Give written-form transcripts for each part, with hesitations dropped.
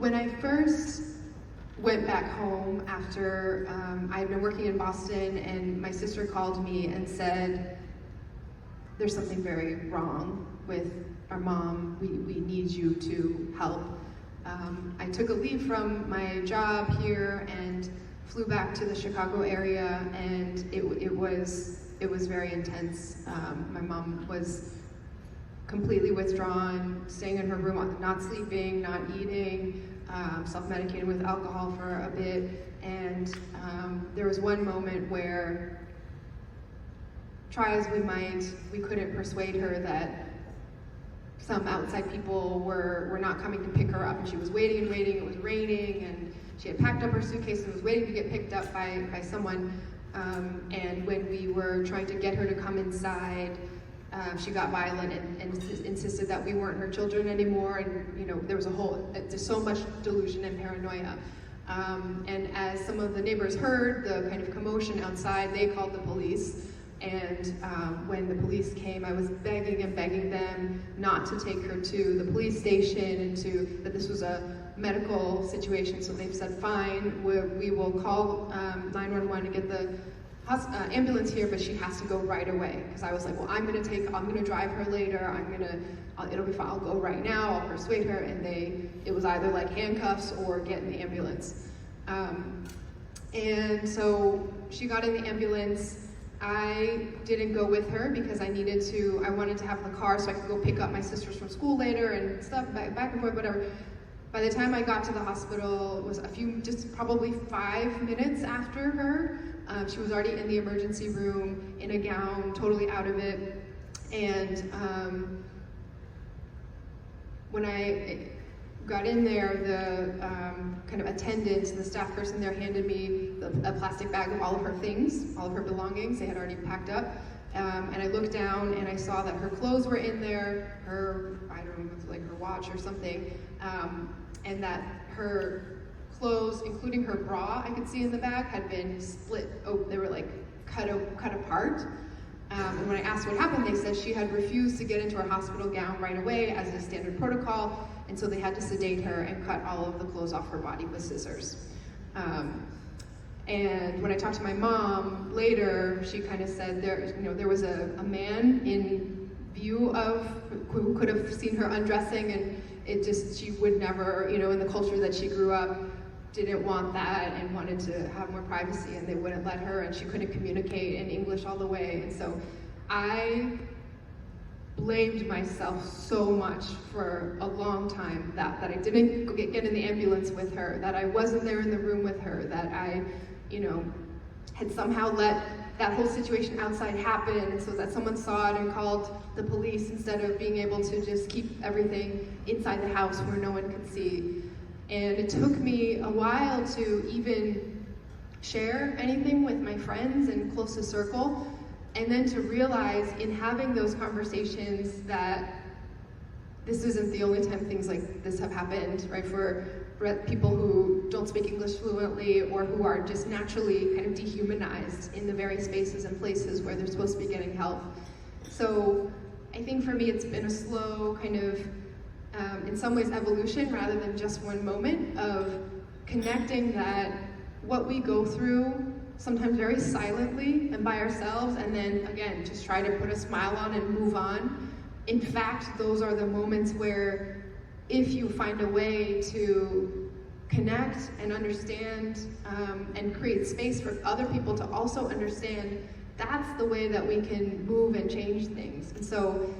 When I first went back home after I had been working in Boston, and my sister called me and said, there's something very wrong with our mom, we need you to help. I took a leave from my job here and flew back to the Chicago area, and it was very intense. My mom was completely withdrawn, staying in her room, not sleeping, not eating, self-medicated with alcohol for a bit, and there was one moment where, try as we might, we couldn't persuade her that some outside people were not coming to pick her up, and she was waiting and waiting. It was raining, and she had packed up her suitcase and was waiting to get picked up by someone, and when we were trying to get her to come inside, she got violent and insisted that we weren't her children anymore, and there was there's so much delusion and paranoia. And as some of the neighbors heard the kind of commotion outside, they called the police. And when the police came, I was begging and begging them not to take her to the police station, and that this was a medical situation. So they've said, fine, we will call 911 and get the ambulance here, but she has to go right away. Because I was like, well, I'm gonna drive her later. It'll be fine. I'll go right now. I'll persuade her. And it was either like handcuffs or get in the ambulance. And so she got in the ambulance. I didn't go with her because I wanted to have the car so I could go pick up my sisters from school later and stuff, back and forth, whatever. By the time I got to the hospital, it was just probably 5 minutes after her. She was already in the emergency room, in a gown, totally out of it. And when I got in there, the kind of attendant, the staff person there, handed me a plastic bag of all of her things, all of her belongings. They had already packed up. And I looked down and I saw that her clothes were in there, I don't know, it was like her watch or something, and that her clothes, including her bra, I could see in the bag, had been split. They were like cut apart. And when I asked what happened, they said she had refused to get into her hospital gown right away as a standard protocol, and so they had to sedate her and cut all of the clothes off her body with scissors. And when I talked to my mom later, she kind of said there was a man in view of who could have seen her undressing, and she would never, in the culture that she grew up, didn't want that and wanted to have more privacy, and they wouldn't let her, and she couldn't communicate in English all the way. And so I blamed myself so much for a long time that I didn't get in the ambulance with her, that I wasn't there in the room with her, that I had somehow let that whole situation outside happen, and so that someone saw it and called the police instead of being able to just keep everything inside the house where no one could see. And it took me a while to even share anything with my friends and closest circle, and then to realize in having those conversations that this isn't the only time things like this have happened, right? For people who don't speak English fluently or who are just naturally kind of dehumanized in the very spaces and places where they're supposed to be getting help. So I think for me it's been a slow kind of, in some ways, evolution rather than just one moment of connecting that what we go through, sometimes very silently and by ourselves, and then again, just try to put a smile on and move on. In fact, those are the moments where if you find a way to connect and understand and create space for other people to also understand, that's the way that we can move and change things. And so,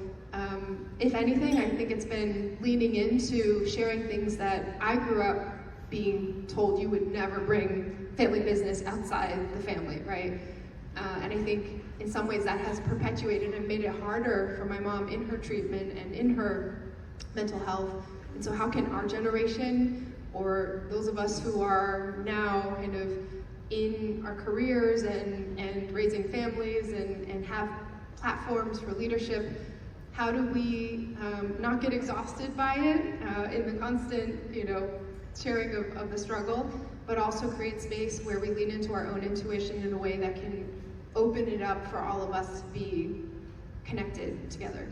if anything, I think it's been leaning into sharing things that I grew up being told you would never bring family business outside the family, right? And I think in some ways that has perpetuated and made it harder for my mom in her treatment and in her mental health. And so how can our generation, or those of us who are now kind of in our careers and raising families and have platforms for leadership, how do we not get exhausted by it in the constant, sharing of the struggle, but also create space where we lean into our own intuition in a way that can open it up for all of us to be connected together.